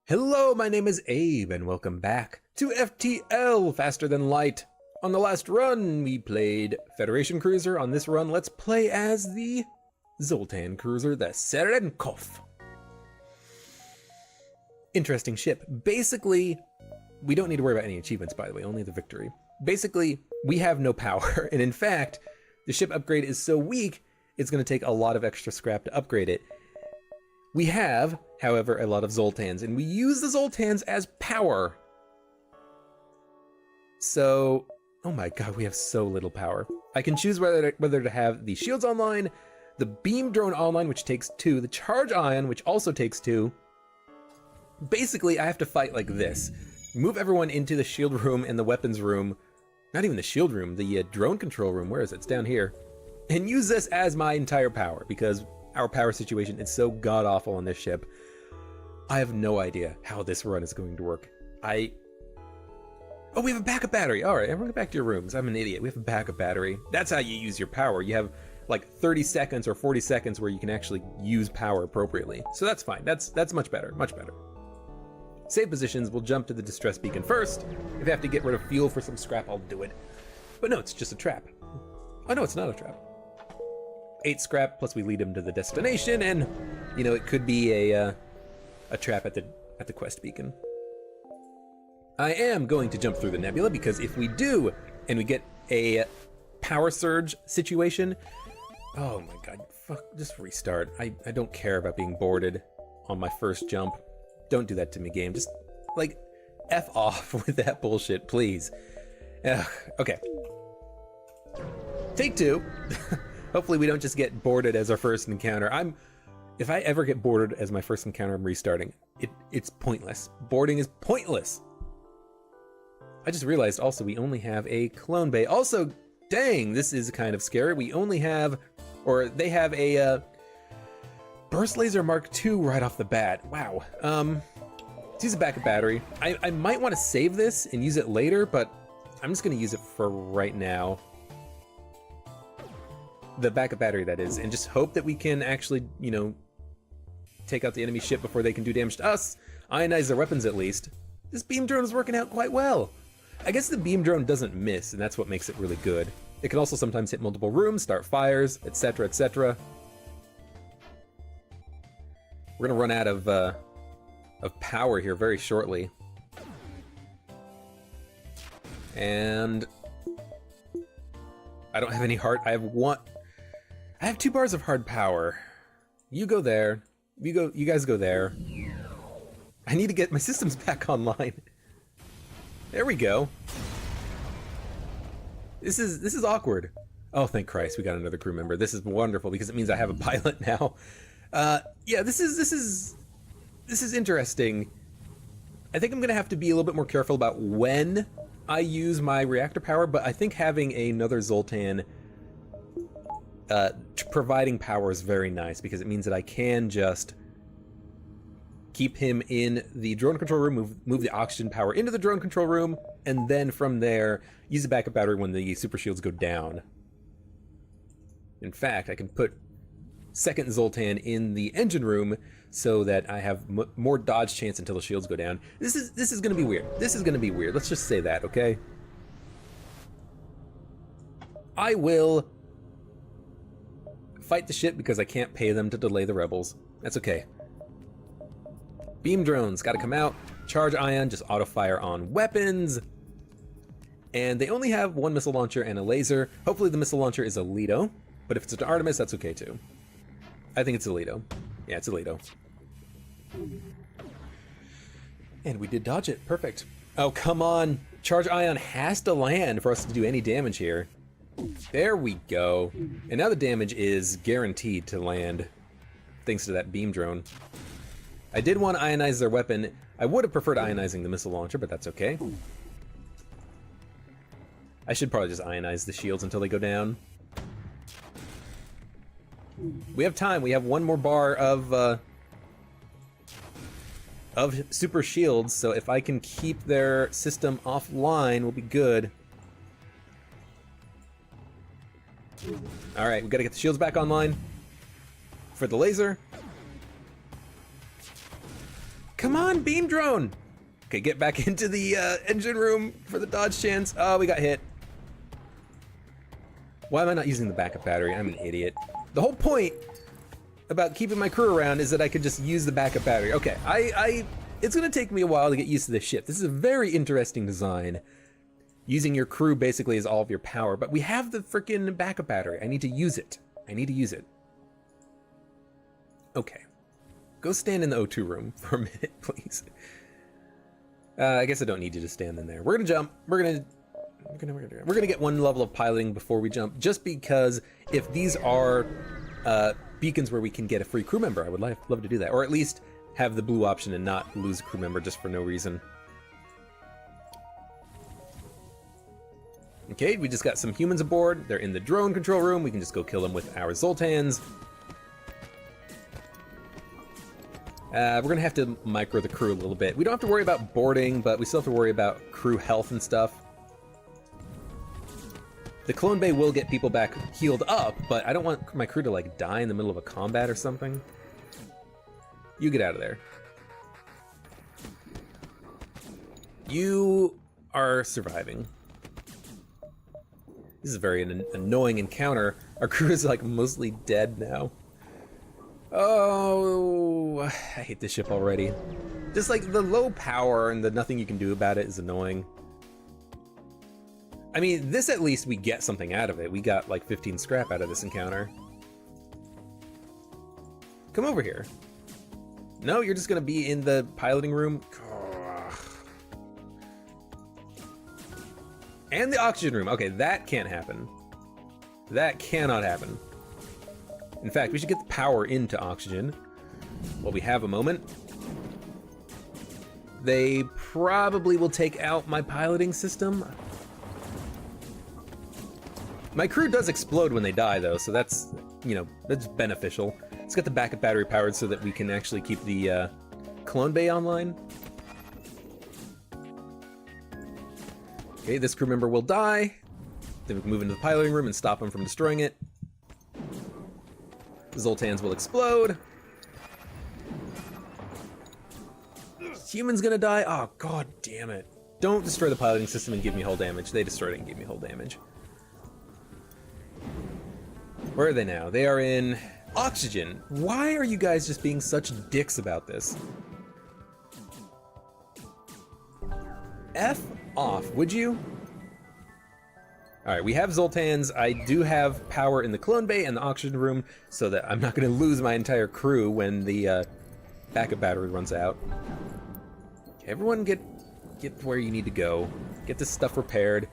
Hello, my name is Abe, and welcome back to FTL, Faster Than Light. On the last run, we played Federation Cruiser. On this run, let's play as the Zoltan Cruiser, the Cerenkov. Interesting ship. Basically, we don't need to worry about any achievements, by the way, only the victory. Basically, we have no power, and in fact, the ship upgrade is so weak, it's going to take a lot of extra scrap to upgrade it. We have, however, a lot of Zoltans, and we use the Zoltans as power. So, oh my god, we have so little power. I can choose whether to have the shields online, the beam drone online, which takes 2, the charge ion, which also takes 2. Basically, I have to fight like this. Move everyone into the shield room and the weapons room. Not even the shield room, the drone control room. Where is it? It's down here. And use this as my entire power, because our power situation is so god-awful on this ship. I have no idea how this run is going to work. Oh, we have a backup battery. All right, everyone get back to your rooms. I'm an idiot. We have a backup battery. That's how you use your power. You have like 30 seconds or 40 seconds where you can actually use power appropriately. So that's fine. That's much better, much better. Save positions, we'll jump to the distress beacon first. If I have to get rid of fuel for some scrap, I'll do it. But no, it's just a trap. Oh no, it's not a trap. 8 scrap, plus we lead him to the destination, and you know, it could be a trap at the quest beacon. I am going to jump through the nebula, because if we do, and we get a power surge situation, oh my god, fuck, just restart. I don't care about being boarded on my first jump. Don't do that to me, game. Just, like, F off with that bullshit, please. Ugh, okay. Take 2. Hopefully we don't just get boarded as our first encounter. If I ever get boarded as my first encounter, I'm restarting. It's pointless. Boarding is pointless. I just realized also we only have a clone bay. Also, dang, this is kind of scary. We only have, or they have a burst laser Mark II right off the bat. Wow. Let's use a backup battery. I might want to save this and use it later, but I'm just going to use it for right now. The backup battery, that is, and just hope that we can actually, you know, take out the enemy ship before they can do damage to us. Ionize their weapons at least. This beam drone is working out quite well. I guess the beam drone doesn't miss, and that's what makes it really good. It can also sometimes hit multiple rooms, start fires, etc., etc. We're gonna run out of power here very shortly. And I don't have any hard. I have 2 bars of hard power. You go there. You guys go there. I need to get my systems back online. There we go. This is awkward. Oh, thank Christ, we got another crew member. This is wonderful because it means I have a pilot now. Yeah, this is interesting. I think I'm gonna have to be a little bit more careful about when I use my reactor power, but I think having another Zoltan providing power is very nice because it means that I can just keep him in the drone control room, move the oxygen power into the drone control room, and then from there, use the backup battery when the super shields go down. In fact, I can put second Zoltan in the engine room so that I have more dodge chance until the shields go down. This is gonna be weird. This is gonna be weird. Let's just say that, okay? I will fight the ship because I can't pay them to delay the rebels. That's okay. Beam drones gotta come out. Charge ion, just auto fire on weapons. And they only have 1 missile launcher and a laser. Hopefully the missile launcher is a Lido, but if it's an Artemis, that's okay too. I think it's a Lido. Yeah, it's a Lido. And we did dodge it, perfect. Oh, come on. Charge ion has to land for us to do any damage here. There we go. And now the damage is guaranteed to land, thanks to that beam drone. I did want to ionize their weapon. I would have preferred ionizing the missile launcher, but that's okay. I should probably just ionize the shields until they go down. We have time. We have 1 more bar of super shields, so if I can keep their system offline, we'll be good. Alright, we gotta get the shields back online for the laser. Come on, beam drone! Okay, get back into the engine room for the dodge chance. Oh, we got hit. Why am I not using the backup battery? I'm an idiot. The whole point about keeping my crew around is that I could just use the backup battery. Okay, it's gonna take me a while to get used to this ship. This is a very interesting design. Using your crew basically is all of your power, but we have the freaking backup battery. I need to use it. I need to use it. Okay. Go stand in the O2 room for a minute, please. I guess I don't need you to stand in there. We're gonna jump. We're gonna get one level of piloting before we jump, just because if these are beacons where we can get a free crew member, I would love to do that, or at least have the blue option and not lose a crew member just for no reason. Okay, we just got some humans aboard. They're in the drone control room. We can just go kill them with our Zoltans. We're gonna have to micro the crew a little bit. We don't have to worry about boarding, but we still have to worry about crew health and stuff. The clone bay will get people back healed up, but I don't want my crew to like die in the middle of a combat or something. You get out of there. You are surviving. This is a very annoying encounter. Our crew is like mostly dead now. Oh, I hate this ship already. Just like the low power and the nothing you can do about it is annoying. I mean, this at least we get something out of it. We got like 15 scrap out of this encounter. Come over here. No, you're just gonna be in the piloting room. And the oxygen room. Okay, that can't happen. That cannot happen. In fact, we should get the power into oxygen while we have a moment. They probably will take out my piloting system. My crew does explode when they die though, so that's, you know, that's beneficial. Let's get the backup battery powered so that we can actually keep the clone bay online. Okay, this crew member will die. Then we can move into the piloting room and stop him from destroying it. Zoltans will explode. Human's gonna die. Oh, god damn it. Don't destroy the piloting system and give me hull damage. They destroyed it and gave me hull damage. Where are they now? They are in oxygen. Why are you guys just being such dicks about this? F off, would you? Alright, we have Zoltans. I do have power in the clone bay and the oxygen room so that I'm not going to lose my entire crew when the backup battery runs out. Okay, everyone get where you need to go. Get this stuff repaired.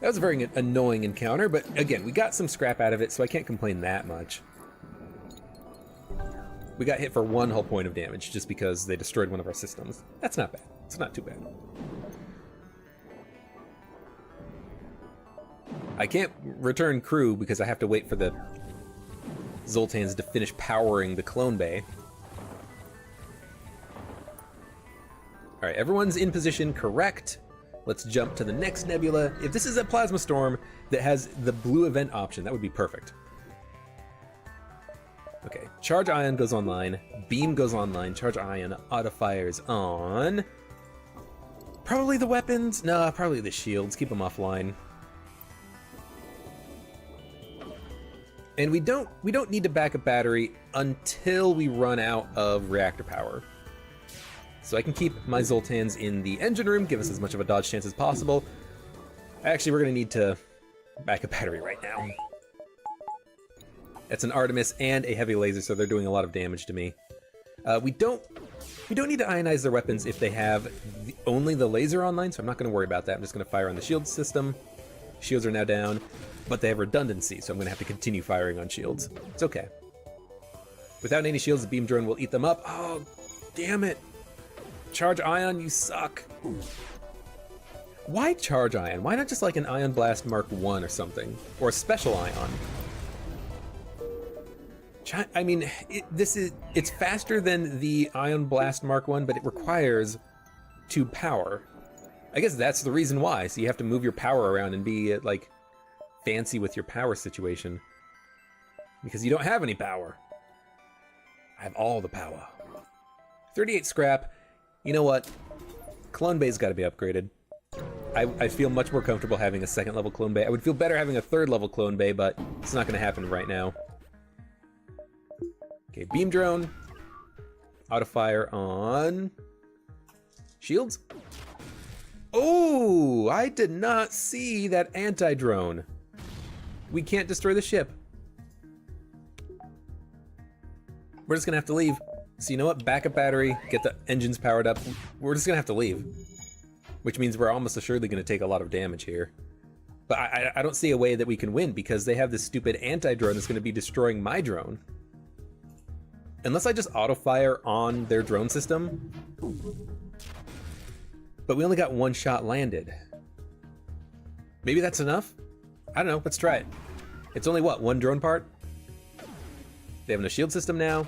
That was a very annoying encounter, but again, we got some scrap out of it, so I can't complain that much. We got hit for 1 hull point of damage just because they destroyed one of our systems. That's not bad. It's not too bad. I can't return crew because I have to wait for the Zoltans to finish powering the clone bay. Alright, everyone's in position, correct. Let's jump to the next nebula. If this is a plasma storm that has the blue event option, that would be perfect. Okay, charge ion goes online, beam goes online, charge ion, auto fires on. Probably the weapons? No, probably the shields, keep them offline. And we don't need a backup battery until we run out of reactor power. So I can keep my Zoltans in the engine room, give us as much of a dodge chance as possible. Actually, we're gonna need to backup battery right now. It's an Artemis and a heavy laser, so they're doing a lot of damage to me. We don't need to ionize their weapons if they have only the laser online, so I'm not gonna worry about that. I'm just gonna fire on the shield system. Shields are now down. But they have redundancy, so I'm going to have to continue firing on shields. It's okay. Without any shields, the beam drone will eat them up. Oh, damn it. Charge ion, you suck. Why charge ion? Why not just like an Ion Blast Mark 1 or something? Or a special ion? I mean, it's faster than the Ion Blast Mark 1, but it requires 2 power. I guess that's the reason why. So you have to move your power around and be like fancy with your power situation. Because you don't have any power. I have all the power. 38 scrap. You know what? Clone bay's got to be upgraded. I feel much more comfortable having a second level clone bay. I would feel better having a third level clone bay, but it's not going to happen right now. Okay, beam drone. Auto fire on shields. Oh, I did not see that anti-drone. We can't destroy the ship. We're just gonna have to leave. So you know what? Backup battery, get the engines powered up. We're just gonna have to leave. Which means we're almost assuredly gonna take a lot of damage here. But I don't see a way that we can win because they have this stupid anti-drone that's gonna be destroying my drone. Unless I just auto-fire on their drone system. But we only got one shot landed. Maybe that's enough? I don't know, let's try it. It's only what, one drone part? They have no shield system now.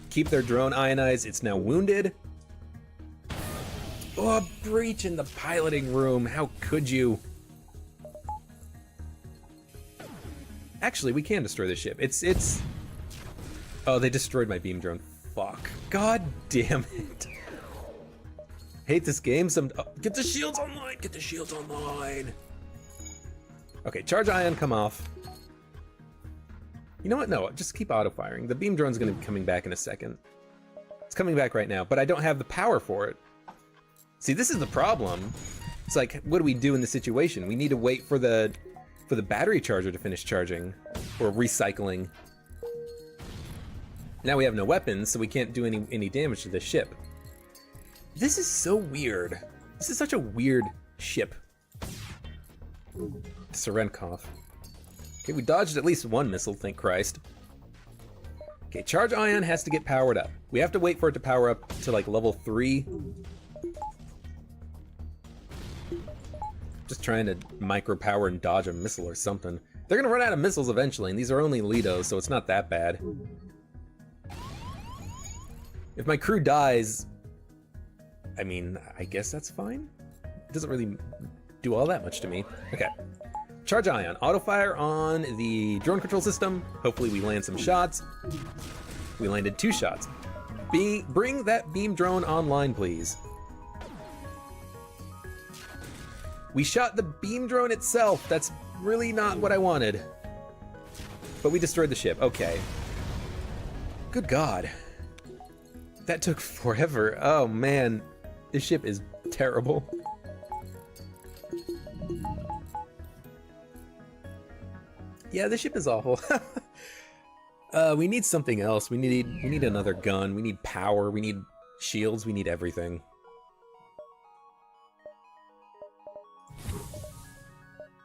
Keep their drone ionized, it's now wounded. Oh, a breach in the piloting room, how could you? Actually, we can destroy the ship. It's... Oh, they destroyed my beam drone. Fuck. God damn it. Hate this game. Get the shields online! Get the shields online! Okay, charge ion, come off. You know what? No, just keep auto-firing. The beam drone's gonna be coming back in a second. It's coming back right now, but I don't have the power for it. See, this is the problem. It's like, what do we do in this situation? We need to wait for the battery charger to finish charging, or recycling. Now we have no weapons, so we can't do any damage to this ship. This is so weird. This is such a weird ship. Cerenkov. Okay, we dodged at least one missile, thank Christ. Okay, charge ion has to get powered up. We have to wait for it to power up to like level 3. Just trying to micro power and dodge a missile or something. They're gonna run out of missiles eventually, and these are only Lidos, so it's not that bad. If my crew dies, I mean, I guess that's fine. It doesn't really do all that much to me. Okay. Charge ion, auto fire on the drone control system. Hopefully we land some shots. We landed 2 shots. Bring that beam drone online, please. We shot the beam drone itself. That's really not what I wanted. But we destroyed the ship, okay. Good God. That took forever. Oh man, this ship is terrible. Yeah, this ship is awful. We need something else. We need another gun. We need power. We need shields. We need everything.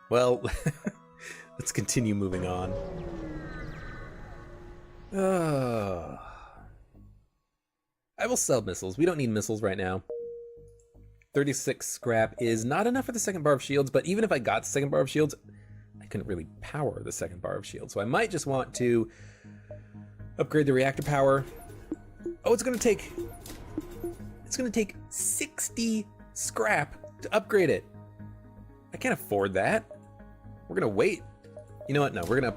Well, let's continue moving on. I will sell missiles. We don't need missiles right now. 36 scrap is not enough for the second bar of shields, but even if I got the second bar of shields, I couldn't really power the second bar of shields. So I might just want to upgrade the reactor power. Oh, it's gonna take 60 scrap to upgrade it. I can't afford that. We're gonna wait. You know what? No, we're gonna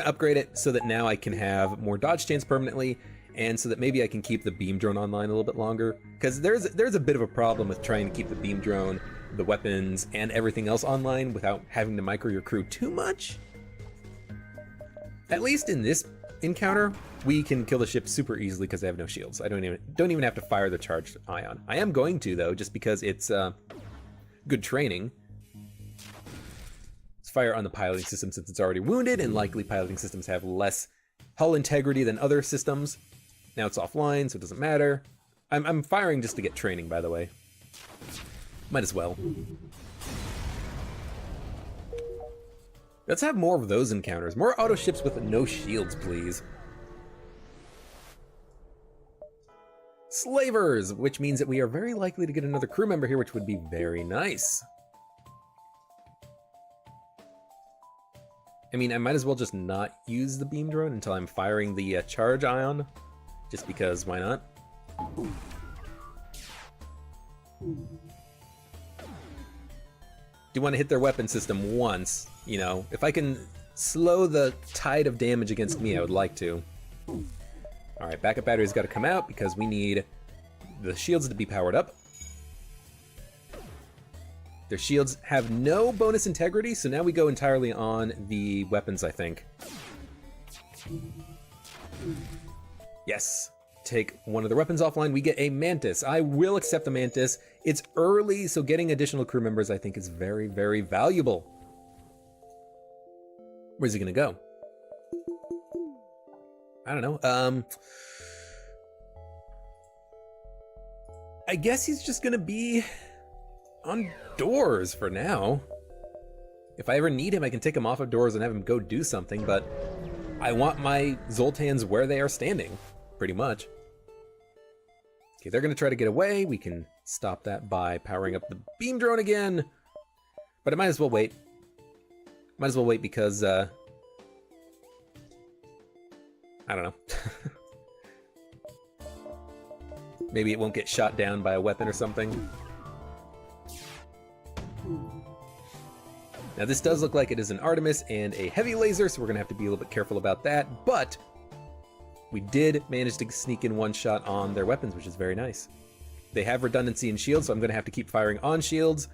upgrade it so that now I can have more dodge chance permanently, and so that maybe I can keep the beam drone online a little bit longer. Because there's a bit of a problem with trying to keep the beam drone, the weapons, and everything else online without having to micro your crew too much. At least in this encounter, we can kill the ship super easily because they have no shields. I don't even have to fire the charged ion. I am going to though, just because it's good training. Let's fire on the piloting system since it's already wounded, and likely piloting systems have less hull integrity than other systems. Now it's offline, so it doesn't matter. I'm firing just to get training, by the way. Might as well. Let's have more of those encounters. More auto ships with no shields, please. Slavers, which means that we are very likely to get another crew member here, which would be very nice. I mean, I might as well just not use the beam drone until I'm firing the charge ion. Just because, why not? Do want to hit their weapon system once, you know. If I can slow the tide of damage against me, I would like to. All right, backup battery's got to come out because we need the shields to be powered up. Their shields have no bonus integrity, so now we go entirely on the weapons, I think. Yes. Take one of the weapons offline, we get a Mantis. I will accept the Mantis. It's early, so getting additional crew members I think is very, very valuable. Where's he gonna go? I don't know. I guess he's just gonna be on doors for now. If I ever need him, I can take him off of doors and have him go do something, but I want my Zoltans where they are standing, pretty much. Okay, they're gonna try to get away. We can stop that by powering up the beam drone again. But I might as well wait. Might as well wait because, I don't know. Maybe it won't get shot down by a weapon or something. Now this does look like it is an Artemis and a heavy laser, so we're gonna have to be a little bit careful about that, but we did manage to sneak in one shot on their weapons, which is very nice. They have redundancy in shields, so I'm gonna have to keep firing on shields.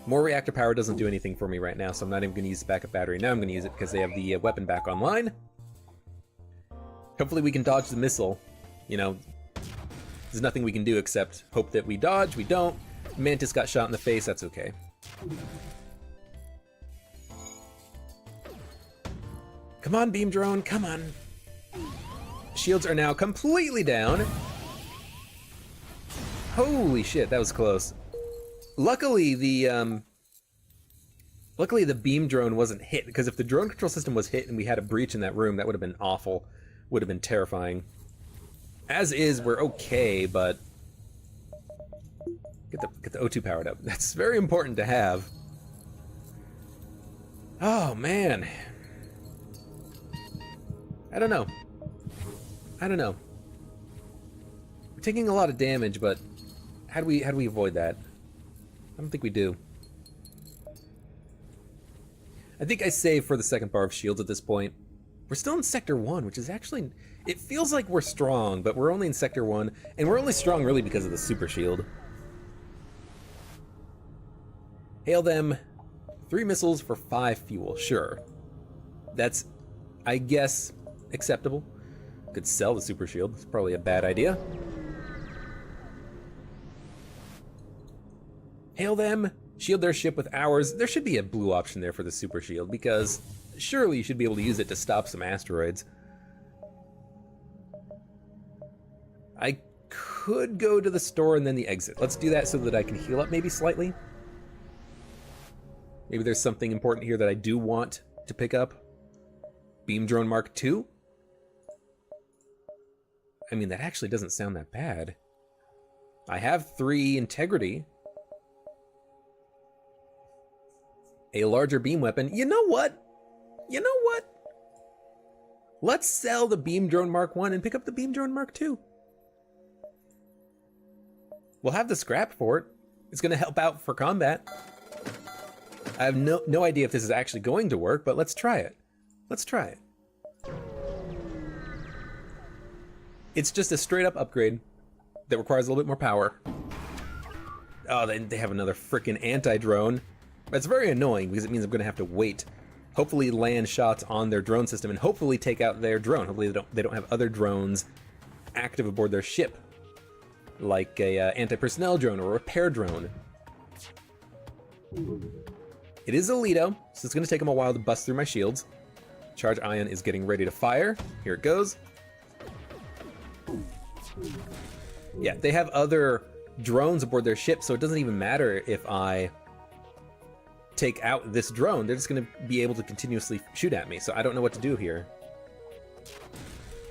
More reactor power doesn't do anything for me right now, so I'm not even gonna use the backup battery. Now I'm gonna use it because they have the weapon back online. Hopefully we can dodge the missile. You know, there's nothing we can do except hope that we dodge. We don't. Mantis got shot in the face, that's okay. Come on, beam drone, come on. Shields are now completely down. Holy shit, that was close. Luckily, the beam drone wasn't hit, because if the drone control system was hit and we had a breach in that room, that would have been awful. Would have been terrifying. As is, we're okay, but get the O2 powered up. That's very important to have. Oh man. I don't know. We're taking a lot of damage, but how do we avoid that? I don't think we do. I think I save for the second bar of shields at this point. We're still in Sector 1, which is actually... It feels like we're strong, but we're only in Sector 1, and we're only strong really because of the super shield. Hail them. 3 missiles for 5 fuel, sure. That's, I guess, acceptable. Could sell the super shield, it's probably a bad idea. Hail them. Shield their ship with ours. There should be a blue option there for the super shield, because surely you should be able to use it to stop some asteroids. I could go to the store and then the exit. Let's do that so that I can heal up maybe slightly. Maybe there's something important here that I do want to pick up. Beam drone Mark II? I mean, that actually doesn't sound that bad. I have 3 integrity. A larger beam weapon. You know what? Let's sell the beam drone Mark I and pick up the beam drone Mark II. We'll have the scrap for it. It's gonna help out for combat. I have no idea if this is actually going to work, but let's try it. It's just a straight up upgrade that requires a little bit more power. Oh, they have another freaking anti-drone. That's very annoying because it means I'm gonna have to wait. Hopefully land shots on their drone system and hopefully take out their drone. Hopefully they don't have other drones active aboard their ship. Like a anti-personnel drone or a repair drone. It is a Lido, so it's gonna take them a while to bust through my shields. Charge ion is getting ready to fire. Here it goes. Yeah, they have other drones aboard their ship, so it doesn't even matter if I take out this drone. They're just gonna be able to continuously shoot at me, so I don't know what to do here.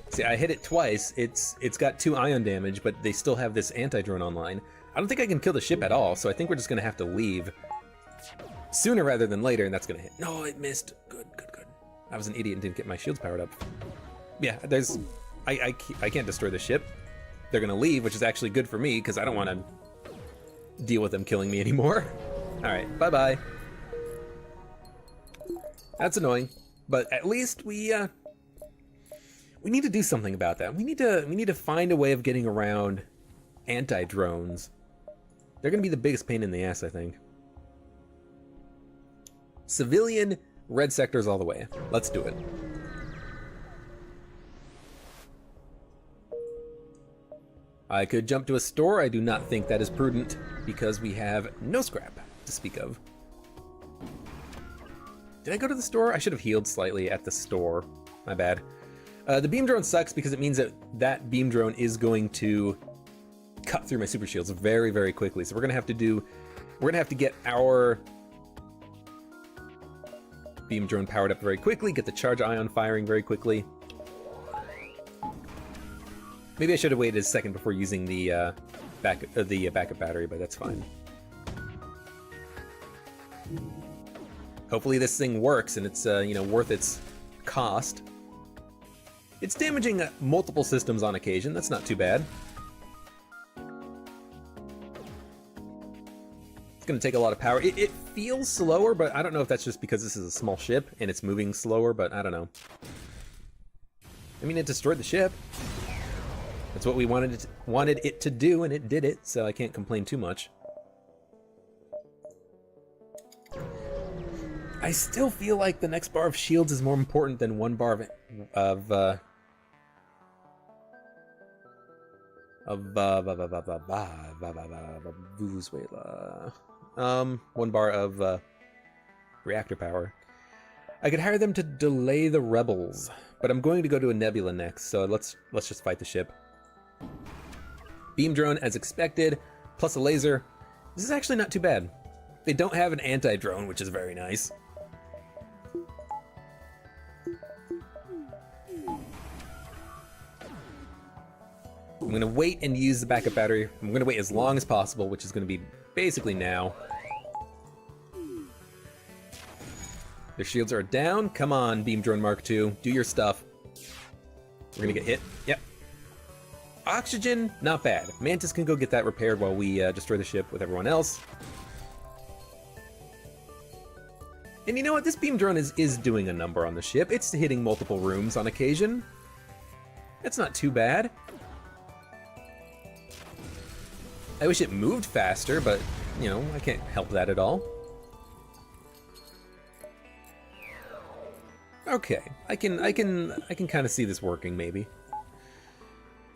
See, I hit it twice. It's got 2 ion damage, but they still have this anti-drone online. I don't think I can kill the ship at all, so I think we're just gonna have to leave sooner rather than later, and that's gonna hit. No, it missed. Good. I was an idiot and didn't get my shields powered up. Yeah, I can't destroy the ship. They're gonna leave, which is actually good for me, because I don't want to deal with them killing me anymore. Alright, bye-bye. That's annoying, but at least we We need to do something about that. We need to find a way of getting around anti-drones. They're going to be the biggest pain in the ass, I think. Civilian red sectors all the way. Let's do it. I could jump to a store. I do not think that is prudent because we have no scrap to speak of. Did I go to the store? I should have healed slightly at the store. My bad. The beam drone sucks because it means that that beam drone is going to cut through my super shields very, very quickly. So we're gonna have to get our beam drone powered up very quickly, get the charge ion firing very quickly. Maybe I should have waited a second before using the backup battery, but that's fine. Hopefully this thing works and it's you know, worth its cost. It's damaging multiple systems on occasion. That's not too bad. It's going to take a lot of power. It feels slower, but I don't know if that's just because this is a small ship and it's moving slower, but I don't know. I mean, it destroyed the ship. That's what we wanted it to do, and it did it, so I can't complain too much. I still feel like the next bar of shields is more important than one bar of one bar of reactor power. I could hire them to delay the rebels, but I'm going to go to a nebula next, so let's just fight the ship. Beam drone as expected, plus a laser. This is actually not too bad. They don't have an anti-drone, which is very nice. I'm going to wait and use the backup battery. I'm going to wait as long as possible, which is going to be basically now. Their shields are down. Come on, Beam Drone Mark II. Do your stuff. We're going to get hit. Yep. Oxygen, not bad. Mantis can go get that repaired while we destroy the ship with everyone else. And you know what? This Beam Drone is doing a number on the ship. It's hitting multiple rooms on occasion. That's not too bad. I wish it moved faster, but, you know, I can't help that at all. Okay, I can kind of see this working, maybe.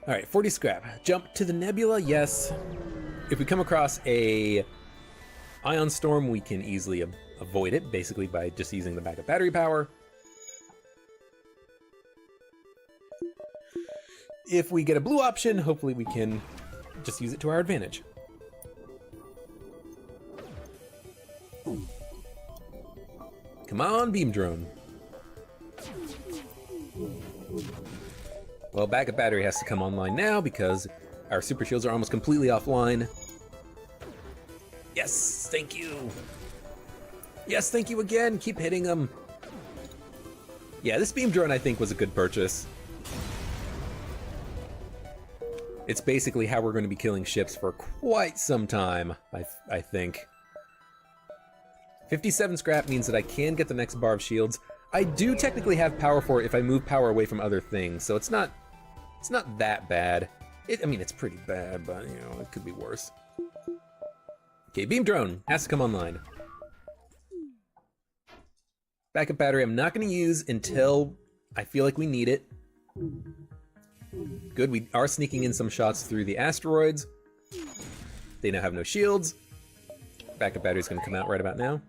All right, 40 scrap. Jump to the nebula, yes. If we come across a ion storm, we can easily avoid it, basically by just using the backup battery power. If we get a blue option, hopefully we can just use it to our advantage. Come on, Beam Drone. Well, backup battery has to come online now because our super shields are almost completely offline. Yes, thank you. Yes, thank you again. Keep hitting them. Yeah, this Beam Drone I think was a good purchase. It's basically how we're going to be killing ships for quite some time, I think. 57 scrap means that I can get the next bar of shields. I do technically have power for it if I move power away from other things, so it's not that bad. I mean, it's pretty bad, but, you know, it could be worse. Okay, Beam Drone has to come online. Backup battery I'm not going to use until I feel like we need it. Good, we are sneaking in some shots through the asteroids. They now have no shields. Backup battery's gonna come out right about now.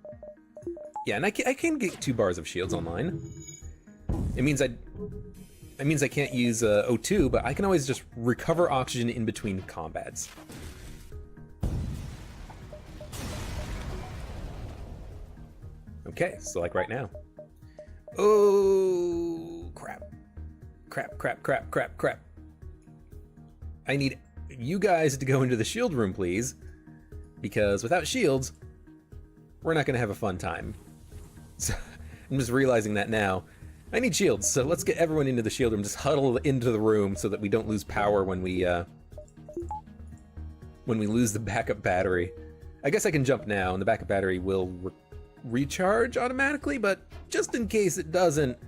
Yeah, and I can get 2 bars of shields online. It means I can't use O2, but I can always just recover oxygen in between combats. Okay, so like right now. Oh, crap. Crap. I need you guys to go into the shield room, please. Because without shields, we're not gonna have a fun time. So, I'm just realizing that now. I need shields, so let's get everyone into the shield room. Just huddle into the room so that we don't lose power when we lose the backup battery. I guess I can jump now, and the backup battery will recharge automatically, but just in case it doesn't,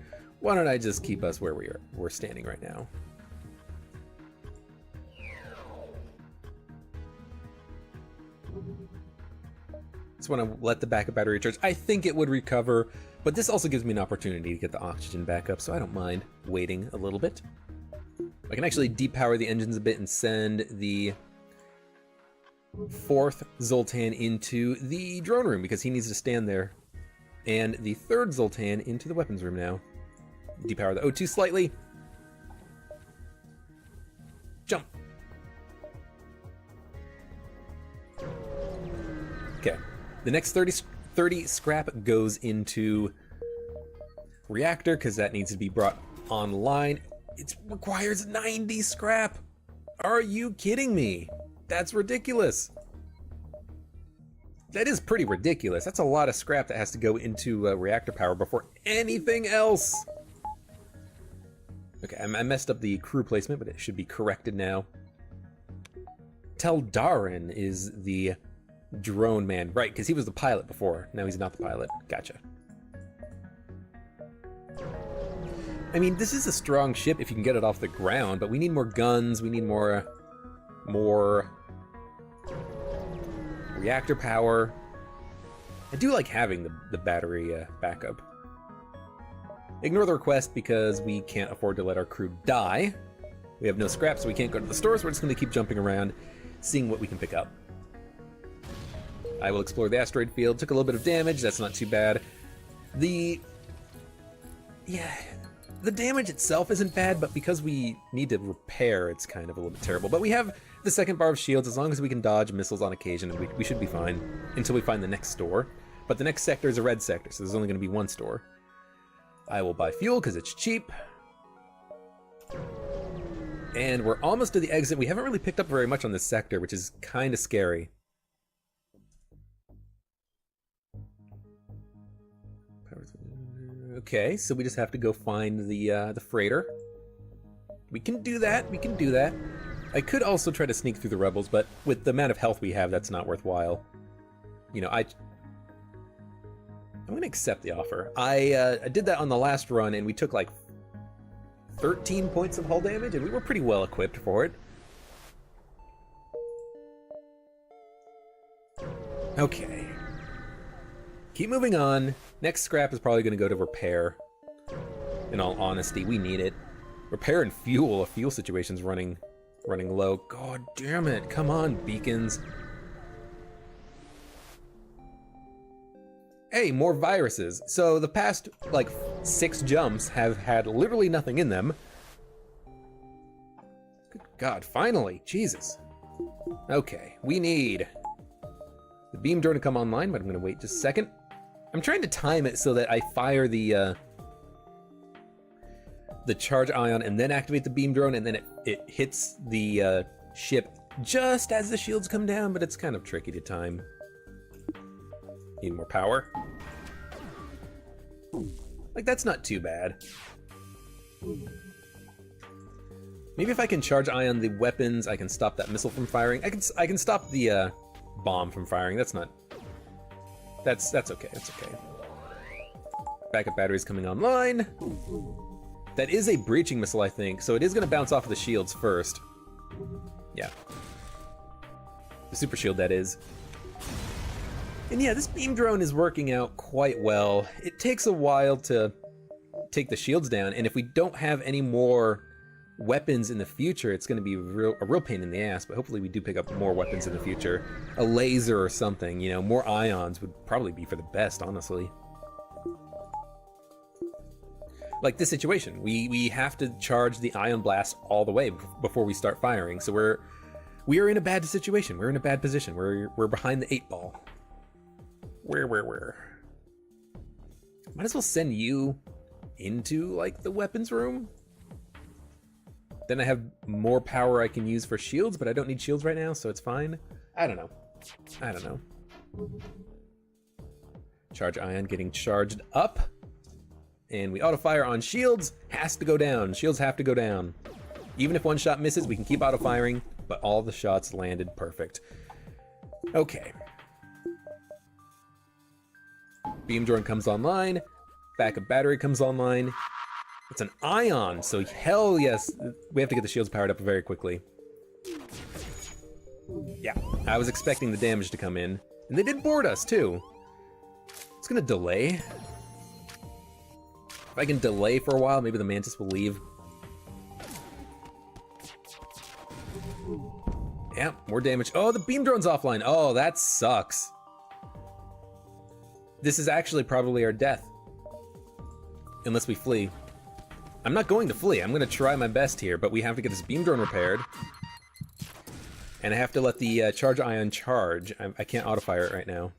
Why don't I just keep us where we're standing right now? Just want to let the backup battery recharge. I think it would recover, but this also gives me an opportunity to get the oxygen back up, so I don't mind waiting a little bit. I can actually depower the engines a bit and send the 4th Zoltan into the drone room because he needs to stand there. And the 3rd Zoltan into the weapons room now. Depower the O2 slightly. Jump. Okay. The next 30 scrap goes into reactor because that needs to be brought online. It requires 90 scrap. Are you kidding me? That's ridiculous. That is pretty ridiculous. That's a lot of scrap that has to go into reactor power before anything else. Okay, I messed up the crew placement, but it should be corrected now. Teldarin is the drone man. Right, because he was the pilot before. Now he's not the pilot. Gotcha. I mean, this is a strong ship if you can get it off the ground, but we need more guns, we need more reactor power. I do like having the battery backup. Ignore the request because we can't afford to let our crew die. We have no scrap, so we can't go to the store, so we're just going to keep jumping around, seeing what we can pick up. I will explore the asteroid field. Took a little bit of damage, that's not too bad. The damage itself isn't bad, but because we need to repair, it's kind of a little bit terrible. But we have the 2nd bar of shields. As long as we can dodge missiles on occasion, we should be fine until we find the next store. But the next sector is a red sector, so there's only going to be one store. I will buy fuel because it's cheap. And we're almost to the exit. We haven't really picked up very much on this sector, which is kind of scary. Okay, so we just have to go find the freighter. We can do that, we can do that. I could also try to sneak through the rebels, but with the amount of health we have, that's not worthwhile. You know, I'm gonna accept the offer. I did that on the last run, and we took like 13 points of hull damage, and we were pretty well equipped for it. Okay. Keep moving on. Next scrap is probably going to go to repair. In all honesty, we need it. Repair and fuel. A fuel situation's running low. God damn it. Come on, beacons. Hey, more viruses. So the past, like, 6 jumps have had literally nothing in them. Good God, finally. Jesus. Okay, we need the beam drone to come online, but I'm going to wait just a second. I'm trying to time it so that I fire the charge ion and then activate the beam drone, and then it hits the ship just as the shields come down, but it's kind of tricky to time. Need more power. Like, that's not too bad. Maybe if I can charge ion the weapons, I can stop that missile from firing. I can stop the bomb from firing. That's okay. That's okay. Backup batteries coming online. That is a breaching missile, I think, so it is going to bounce off of the shields first. Yeah. The super shield, that is. And yeah, this beam drone is working out quite well. It takes a while to take the shields down, and if we don't have any more weapons in the future, it's going to be a real pain in the ass, but hopefully we do pick up more weapons in the future. A laser or something, you know, more ions would probably be for the best, honestly. Like this situation, we have to charge the ion blast all the way before we start firing, so we are in a bad situation. We're in a bad position. We're behind the 8 ball. Where? Might as well send you into, like, the weapons room. Then I have more power I can use for shields, but I don't need shields right now, so it's fine. I don't know. Charge ion getting charged up. And we auto-fire on shields. Has to go down. Shields have to go down. Even if one shot misses, we can keep auto-firing, but all the shots landed perfect. Okay. Beam drone comes online. Backup battery comes online. It's an ion, so hell yes. We have to get the shields powered up very quickly. Yeah, I was expecting the damage to come in. And they did board us, too. It's gonna delay. If I can delay for a while, maybe the Mantis will leave. Yeah, more damage. Oh, the beam drone's offline. Oh, that sucks. This is actually probably our death. Unless we flee. I'm not going to flee. I'm going to try my best here, but we have to get this beam drone repaired. And I have to let the charge ion charge. I can't auto-fire it right now.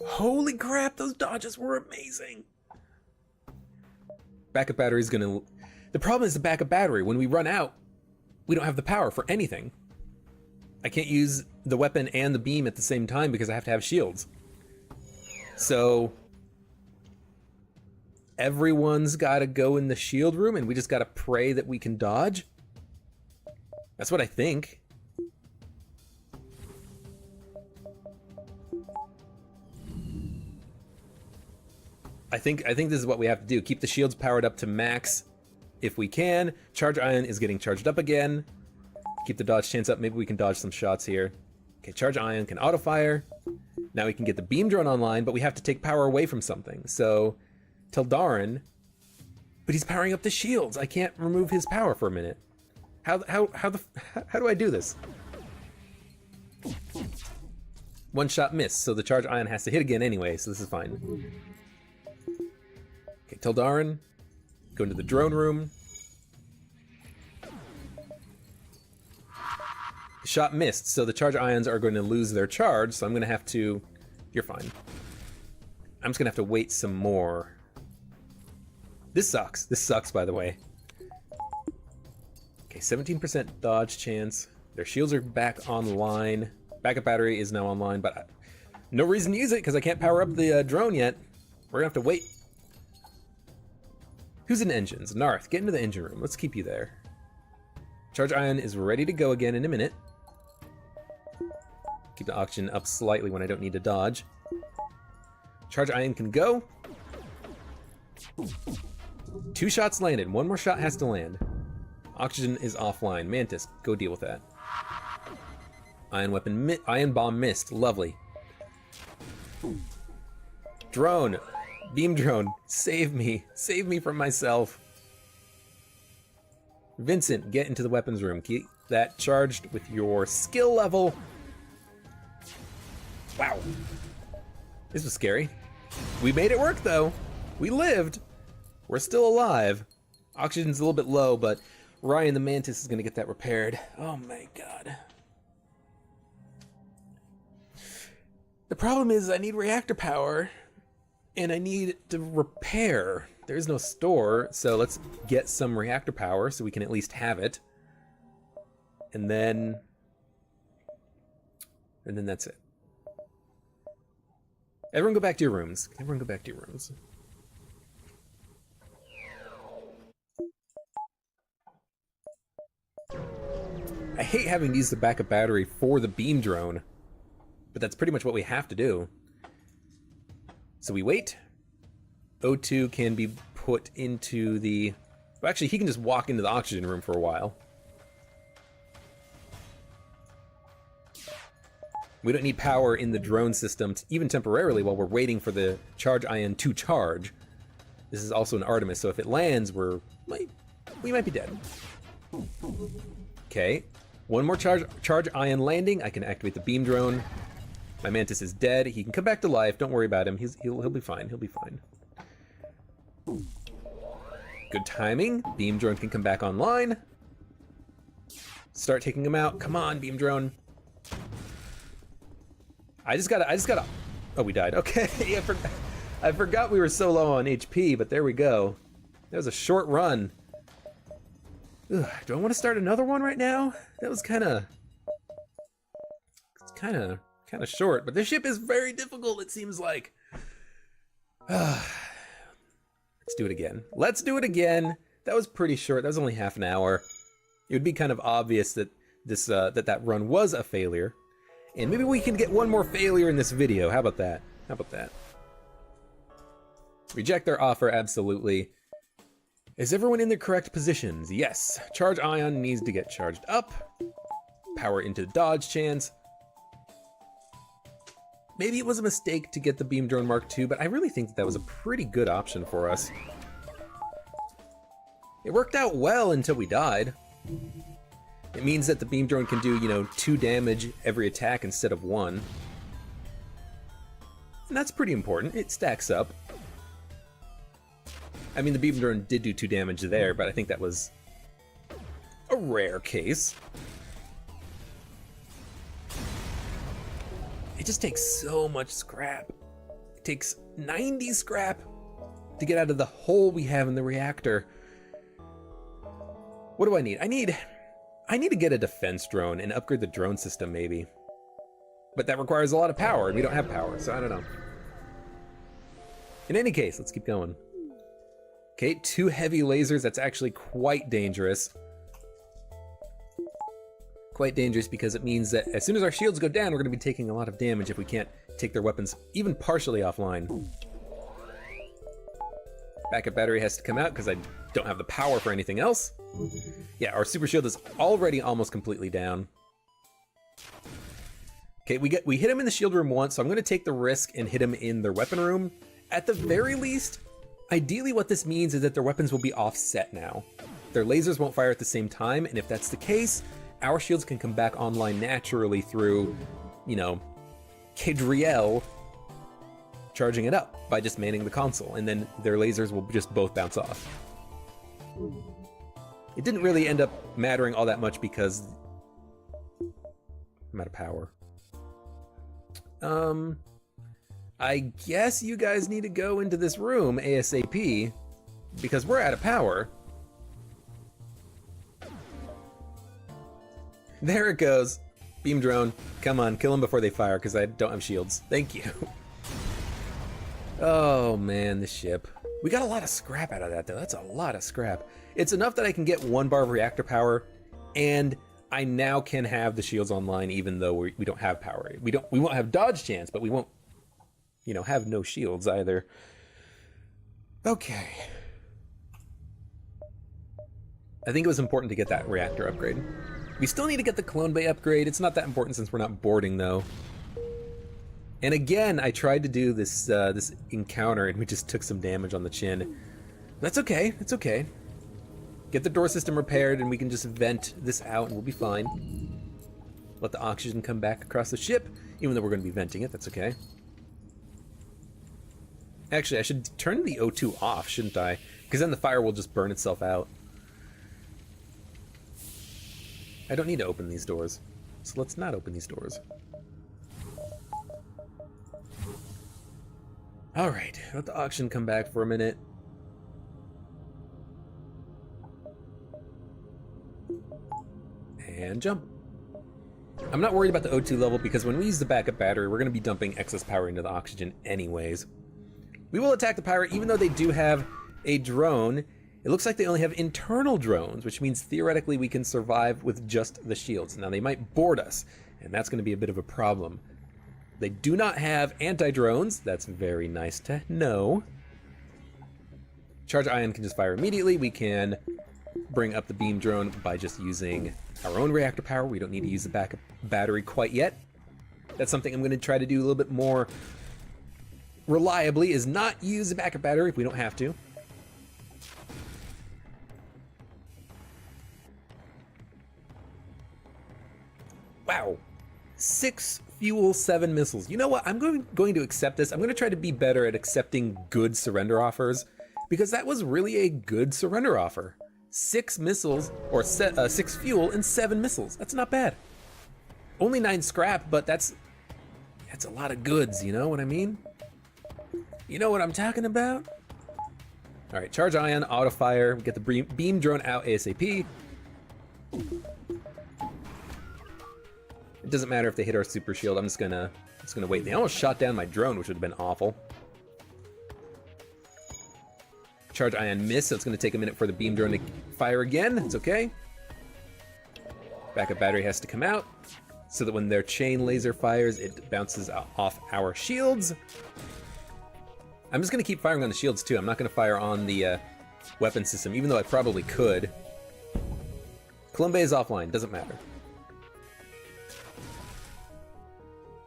Holy crap, those dodges were amazing. Backup battery's going to... The problem is the backup battery. When we run out, we don't have the power for anything. I can't use the weapon and the beam at the same time because I have to have shields. So... everyone's gotta go in the shield room and we just gotta pray that we can dodge? That's what I think. I think this is what we have to do. Keep the shields powered up to max if we can. Charge ion is getting charged up again. Keep the dodge chance up. Maybe we can dodge some shots here. Okay, charge ion can auto fire. Now we can get the beam drone online, but we have to take power away from something. So Teldarin, but he's powering up the shields. I can't remove his power for a minute. How do I do this? One shot miss, so the charge ion has to hit again anyway, so this is fine. Okay, Teldarin, go into the drone room. The shot missed, so the charge ions are going to lose their charge, so I'm going to have to... You're fine. I'm just going to have to wait some more. This sucks. This sucks, by the way. Okay, 17% dodge chance. Their shields are back online. Backup battery is now online, but no reason to use it because I can't power up the drone yet. We're gonna have to wait. Who's in engines? Narth, get into the engine room. Let's keep you there. Charge ion is ready to go again in a minute. Keep the oxygen up slightly when I don't need to dodge. Charge ion can go. 2 shots landed. 1 more shot has to land. Oxygen is offline. Mantis, go deal with that. Ion bomb missed. Lovely. Drone. Beam drone. Save me. Save me from myself. Vincent, get into the weapons room. Keep that charged with your skill level. Wow. This was scary. We made it work though. We lived. We're still alive. Oxygen's a little bit low, but Ryan the Mantis is gonna get that repaired. Oh my god. The problem is I need reactor power and I need to repair. There is no store, so let's get some reactor power so we can at least have it. And then that's it. Everyone go back to your rooms. Everyone go back to your rooms. I hate having to use the backup battery for the beam drone, but that's pretty much what we have to do. So we wait. O2 can be put into the... Well, actually, he can just walk into the oxygen room for a while. We don't need power in the drone system, even temporarily, while we're waiting for the charge ion to charge. This is also an Artemis, so if it lands, we might be dead. Okay, 1 more charge ion landing. I can activate the beam drone. My Mantis is dead. He can come back to life. Don't worry about him. He'll be fine. He'll be fine. Good timing. Beam drone can come back online. Start taking him out. Come on, beam drone. I just gotta. Oh, we died. Okay, I forgot we were so low on HP, but there we go. That was a short run. Ugh, do I want to start another one right now? That was kind of short, but this ship is very difficult, it seems like. Let's do it again. Let's do it again. That was pretty short. That was only half an hour. It would be kind of obvious that this that run was a failure. And maybe we can get one more failure in this video. How about that? How about that? Reject their offer, absolutely. Is everyone in their correct positions? Yes. Charge ion needs to get charged up. Power into the dodge chance. Maybe it was a mistake to get the beam drone Mark II, but I really think that was a pretty good option for us. It worked out well until we died. It means that the beam drone can do, 2 damage every attack instead of 1. And that's pretty important. It stacks up. I mean, the beam drone did do 2 damage there, but I think that was a rare case. It just takes so much scrap. It takes 90 scrap to get out of the hole we have in the reactor. What do I need? I need to get a defense drone and upgrade the drone system, maybe. But that requires a lot of power, and we don't have power, so I don't know. In any case, let's keep going. Okay, 2 heavy lasers, that's actually quite dangerous. Quite dangerous because it means that as soon as our shields go down, we're going to be taking a lot of damage if we can't take their weapons even partially offline. Backup battery has to come out because I don't have the power for anything else. Yeah, our super shield is already almost completely down. Okay, we hit him in the shield room once, so I'm going to take the risk and hit him in their weapon room. At the very least, ideally what this means is that their weapons will be offset now. Their lasers won't fire at the same time, and if that's the case, our shields can come back online naturally through, Cadriel charging it up by just manning the console, and then their lasers will just both bounce off. It didn't really end up mattering all that much because I'm out of power. I guess you guys need to go into this room ASAP because we're out of power. There it goes. Beam drone. Come on, kill them before they fire because I don't have shields. Thank you. Oh man, this ship. We got a lot of scrap out of that though. That's a lot of scrap. It's enough that I can get 1 bar of reactor power, and I now can have the shields online even though we don't have power. We won't have dodge chance, but we won't, have no shields either. Okay. I think it was important to get that reactor upgrade. We still need to get the clone bay upgrade. It's not that important since we're not boarding though. And again, I tried to do this this encounter and we just took some damage on the chin. That's okay, it's okay. Get the door system repaired and we can just vent this out and we'll be fine. Let the oxygen come back across the ship, even though we're going to be venting it, that's okay. Actually, I should turn the O2 off, shouldn't I? Because then the fire will just burn itself out. I don't need to open these doors, so let's not open these doors. Alright, let the oxygen come back for a minute. And jump. I'm not worried about the O2 level because when we use the backup battery, we're going to be dumping excess power into the oxygen anyways. We will attack the pirate even though they do have a drone. It looks like they only have internal drones, which means theoretically we can survive with just the shields. Now they might board us, and that's going to be a bit of a problem. They do not have anti-drones. That's very nice to know. Charge ion can just fire immediately. We can bring up the beam drone by just using our own reactor power. We don't need to use the backup battery quite yet. That's something I'm going to try to do a little bit more reliably, is not use the backup battery if we don't have to. Wow. 6 fuel, 7 missiles. You know what? I'm going to accept this. I'm going to try to be better at accepting good surrender offers, because that was really a good surrender offer. 6 missiles, or 6 fuel and 7 missiles. That's not bad. Only 9 scrap, but that's a lot of goods, you know what I mean? You know what I'm talking about? All right, charge ion, auto fire, get the beam drone out ASAP. It doesn't matter if they hit our super shield. I'm just gonna wait. They almost shot down my drone, which would have been awful. Charge ion miss, so it's gonna take a minute for the beam drone to fire again. It's okay. Backup battery has to come out so that when their chain laser fires, it bounces off our shields. I'm just gonna keep firing on the shields too. I'm not gonna fire on the weapon system, even though I probably could. Columbe is offline, doesn't matter.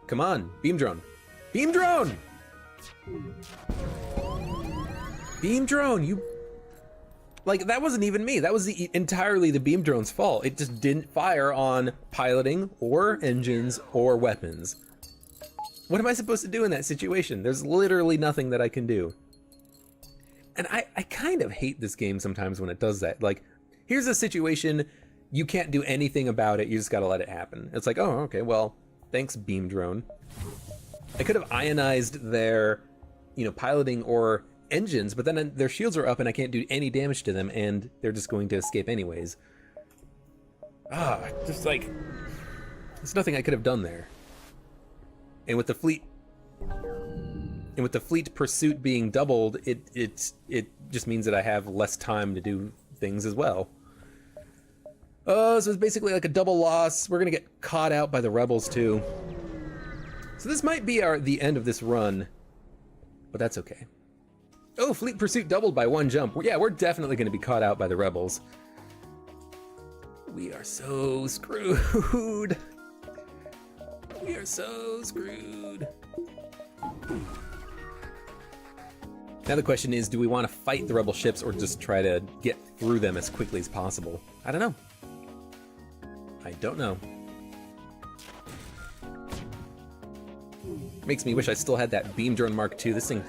Come on, beam drone. Beam drone! Beam drone, you... Like, that wasn't even me. That was entirely the beam drone's fault. It just didn't fire on piloting or engines or weapons. What am I supposed to do in that situation? There's literally nothing that I can do. And I kind of hate this game sometimes when it does that. Like, here's a situation, you can't do anything about it, you just gotta let it happen. It's like, oh, okay, well, thanks, beam drone. I could have ionized their, piloting or engines, but then their shields are up and I can't do any damage to them, and they're just going to escape anyways. Just like, there's nothing I could have done there. And with the fleet pursuit being doubled, it just means that I have less time to do things as well. So it's basically like a double loss. We're gonna get caught out by the rebels too. So this might be the end of this run, but that's okay. Oh, fleet pursuit doubled by 1 jump. Yeah, we're definitely gonna be caught out by the rebels. We are so screwed. We are so screwed. Now the question is, do we want to fight the rebel ships or just try to get through them as quickly as possible? I don't know. I don't know. Makes me wish I still had that beam drone Mark II. This thing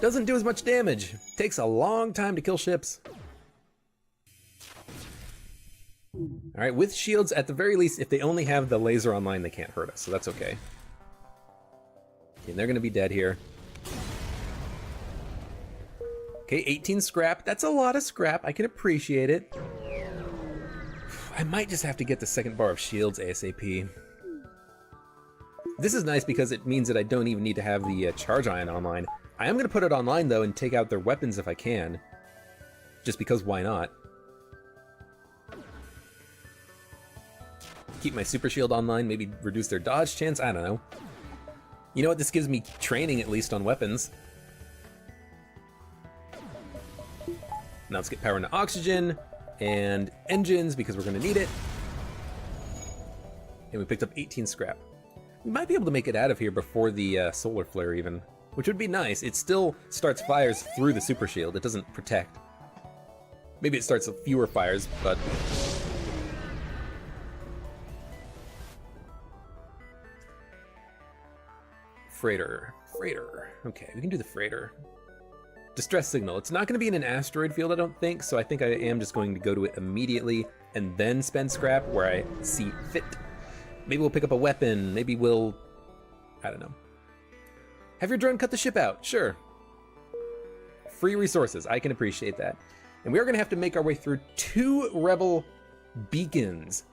doesn't do as much damage. Takes a long time to kill ships. All right, with shields, at the very least, if they only have the laser online, they can't hurt us, so that's okay. And they're gonna be dead here. Okay, 18 scrap. That's a lot of scrap. I can appreciate it. I might just have to get the second bar of shields ASAP. This is nice because it means that I don't even need to have the charge ion online. I am gonna put it online though and take out their weapons if I can. Just because why not? Keep my super shield online, maybe reduce their dodge chance, I don't know. You know what, this gives me training at least on weapons. Now let's get power into oxygen and engines because we're gonna need it. And we picked up 18 scrap. We might be able to make it out of here before the solar flare even, which would be nice. It still starts fires through the super shield, it doesn't protect. Maybe it starts with fewer fires, but... Freighter. Okay, we can do the freighter. Distress signal. It's not going to be in an asteroid field, I don't think, so I think I am just going to go to it immediately and then spend scrap where I see fit. Maybe we'll pick up a weapon. Maybe we'll... I don't know. Have your drone cut the ship out. Sure. Free resources. I can appreciate that. And we are going to have to make our way through 2 rebel beacons.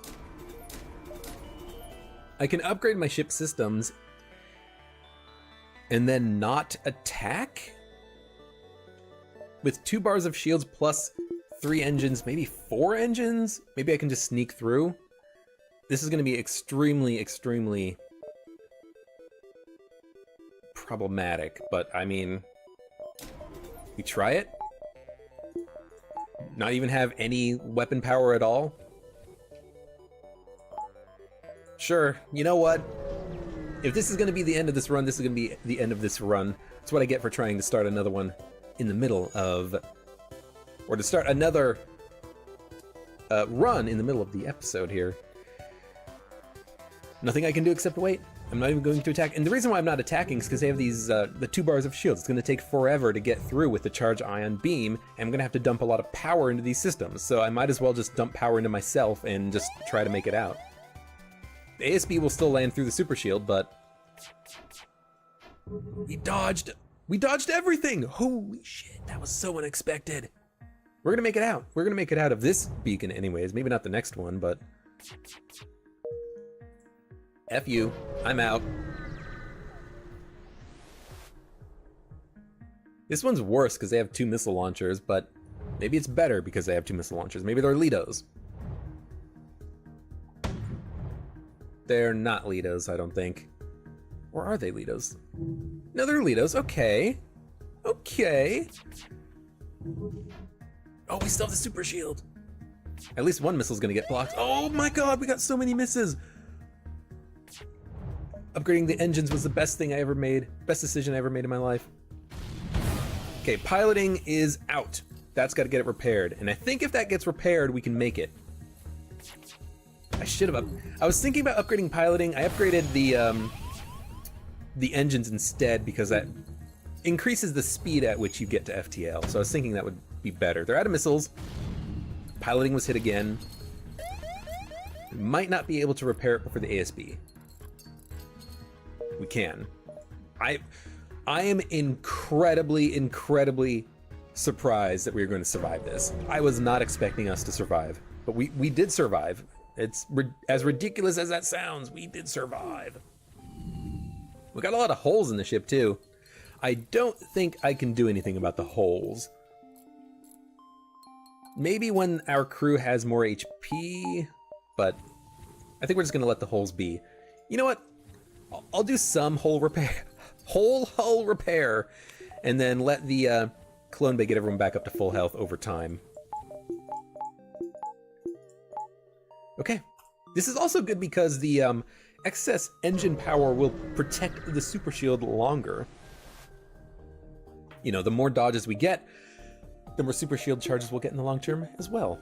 I can upgrade my ship systems and then not attack? With 2 bars of shields plus 3 engines, maybe 4 engines? Maybe I can just sneak through? This is gonna be extremely problematic, but I mean, we try it? Not even have any weapon power at all? Sure, you know what? If this is gonna be the end of this run, this is gonna be the end of this run. That's what I get for trying to start another one in the middle of, or to start another run in the middle of the episode here. Nothing I can do except wait. I'm not even going to attack. And the reason why I'm not attacking is because they have these, the 2 bars of shields. It's gonna take forever to get through with the charge ion beam, and I'm gonna have to dump a lot of power into these systems. So I might as well just dump power into myself and just try to make it out. The ASB will still land through the super shield, but we dodged everything. Holy shit, that was so unexpected. We're gonna make it out. We're gonna make it out of this beacon anyways. Maybe not the next one, but F you, I'm out. This one's worse because they have 2 missile launchers, but maybe it's better because they have 2 missile launchers. Maybe they're Lidos. They're not Lidos, I don't think. Or are they Lidos? No, they're Lidos. Okay. Okay. Oh, we still have the super shield. At least one missile's gonna get blocked. Oh my god, we got so many misses. Upgrading the engines was the best thing I ever made. Best decision I ever made in my life. Okay, piloting is out. That's got to get it repaired. And I think if that gets repaired, we can make it. I should have. I was thinking about upgrading piloting. I upgraded the engines instead because that increases the speed at which you get to FTL. So I was thinking that would be better. They're out of missiles. Piloting was hit again. We might not be able to repair it before the ASB. We can. I am incredibly surprised that we are going to survive this. I was not expecting us to survive, but we did survive. It's as ridiculous as that sounds, we did survive. We got a lot of holes in the ship too. I don't think I can do anything about the holes. Maybe when our crew has more HP, but I think we're just gonna let the holes be. You know what? I'll do some hull repair, hull repair, and then let the clone bay get everyone back up to full health over time. Okay, this is also good because the excess engine power will protect the super shield longer. You know, the more dodges we get, the more super shield charges we'll get in the long term as well.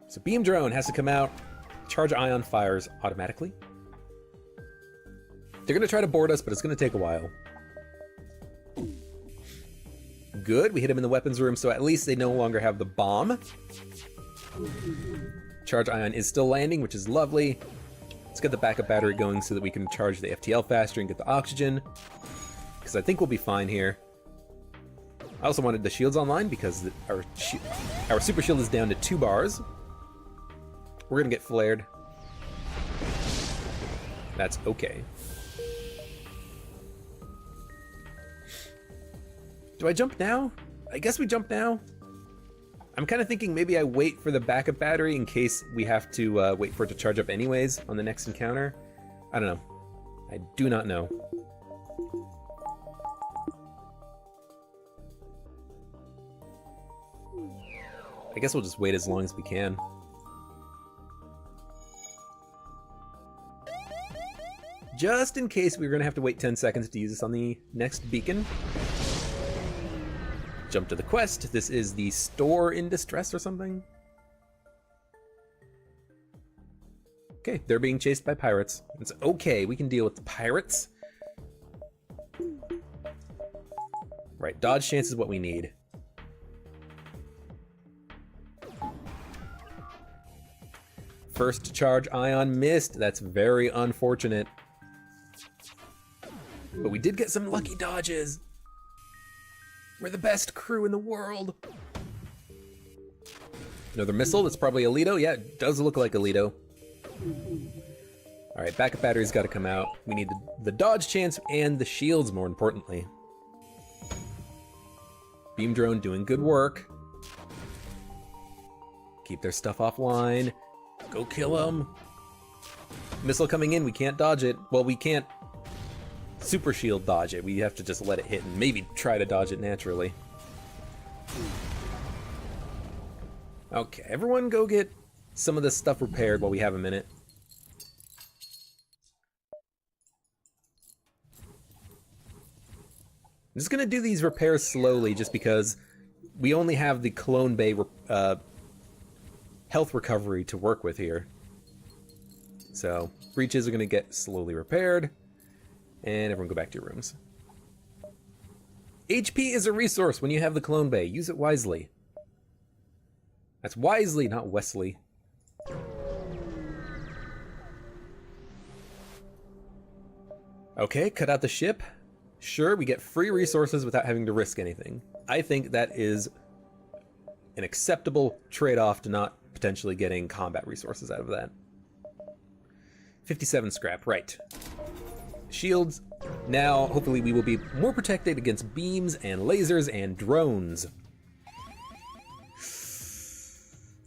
So beam drone has to come out, charge ion fires automatically. They're gonna try to board us, but it's gonna take a while. Good, we hit him in the weapons room, so at least they no longer have the bomb. Charge ion is still landing, which is lovely. Let's get the backup battery going so that we can charge the FTL faster and get the oxygen, because I think we'll be fine here. I also wanted the shields online because our super shield is down to 2 bars. We're gonna get flared. That's okay. Do I jump now? I guess we jump now. I'm kind of thinking maybe I wait for the backup battery in case we have to wait for it to charge up anyways on the next encounter. I don't know. I do not know. I guess we'll just wait as long as we can. Just in case we're gonna have to wait 10 seconds to use this on the next beacon. Jump to the quest. This is the store in distress or something. Okay, they're being chased by pirates. It's okay, we can deal with the pirates. Right, dodge chance is what we need. First charge ion missed. That's very unfortunate. But we did get some lucky dodges. We're the best crew in the world. Another missile, that's probably Alito. Yeah, it does look like Alito. All right, backup battery's gotta come out. We need the dodge chance and the shields, more importantly. Beam drone doing good work. Keep their stuff offline. Go kill them. Missile coming in, we can't dodge it. Well, we can't super shield dodge it. We have to just let it hit and maybe try to dodge it naturally. Okay, everyone go get some of this stuff repaired while we have a minute. I'm just gonna do these repairs slowly just because we only have the clone bay health recovery to work with here. So breaches are gonna get slowly repaired. And everyone go back to your rooms. HP is a resource when you have the clone bay. Use it wisely. That's wisely, not Wesley. Okay, cut out the ship. Sure, we get free resources without having to risk anything. I think that is an acceptable trade-off to not potentially getting combat resources out of that. 57 scrap, right. Shields. Now, hopefully we will be more protected against beams and lasers and drones.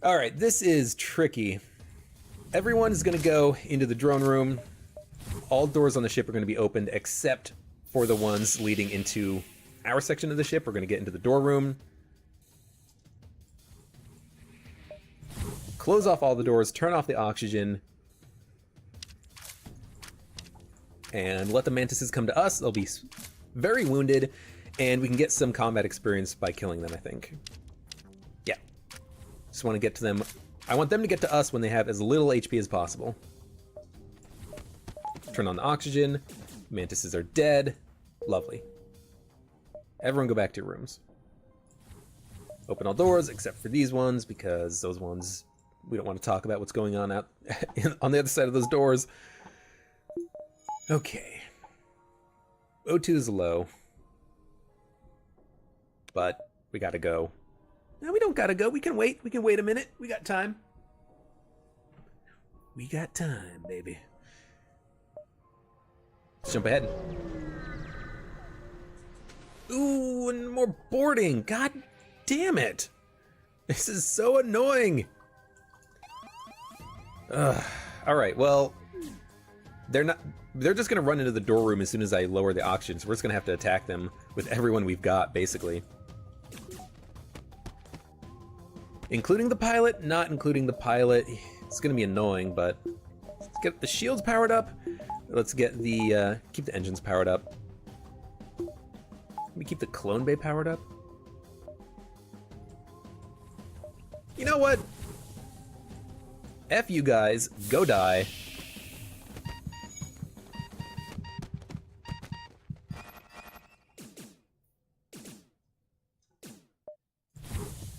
Alright, this is tricky. Everyone is going to go into the drone room. All doors on the ship are going to be opened except for the ones leading into our section of the ship. We're going to get into the door room. close off all the doors, turn off the oxygen, and let the mantises come to us. They'll be very wounded, and we can get some combat experience by killing them, I think. Yeah. Just want to get to them. I want them to get to us when they have as little HP as possible. Turn on the oxygen. Mantises are dead. Lovely. Everyone go back to your rooms. Open all doors except for these ones, because those ones, we don't want to talk about what's going on out on the other side of those doors. Okay. O2 is low. But we gotta go. No, we don't gotta go. We can wait. We can wait a minute. We got time. We got time, baby. Let's jump ahead. Ooh, and more boarding. God damn it. This is so annoying. All right, well, they're just gonna run into the door room as soon as I lower the oxygen, so we're just gonna have to attack them with everyone we've got, basically. Including the pilot, not including the pilot. It's gonna be annoying, but let's get the shields powered up. Let's get the, keep the engines powered up. Let me keep the clone bay powered up. You know what? F you guys, go die.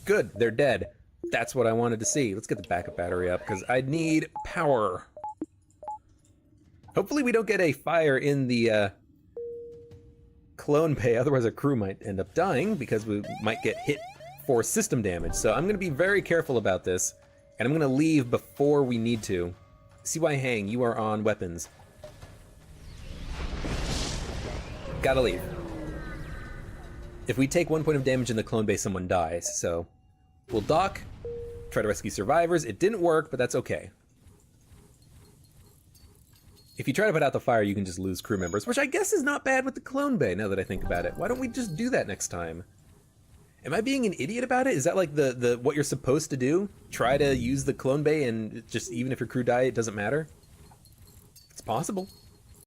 Good, they're dead. That's what I wanted to see. Let's get the backup battery up, because I need power. Hopefully we don't get a fire in the clone bay, otherwise our crew might end up dying, because we might get hit for system damage. So I'm going to be very careful about this, and I'm going to leave before we need to. CY Hang, you are on weapons. Gotta leave. If we take 1 point of damage in the clone bay, someone dies, so we'll dock, try to rescue survivors. It didn't work, but that's okay. If you try to put out the fire, you can just lose crew members, which I guess is not bad with the clone bay, now that I think about it. Why don't we just do that next time? Am I being an idiot about it? Is that like the what you're supposed to do? Try to use the clone bay and just, even if your crew die, it doesn't matter? It's possible.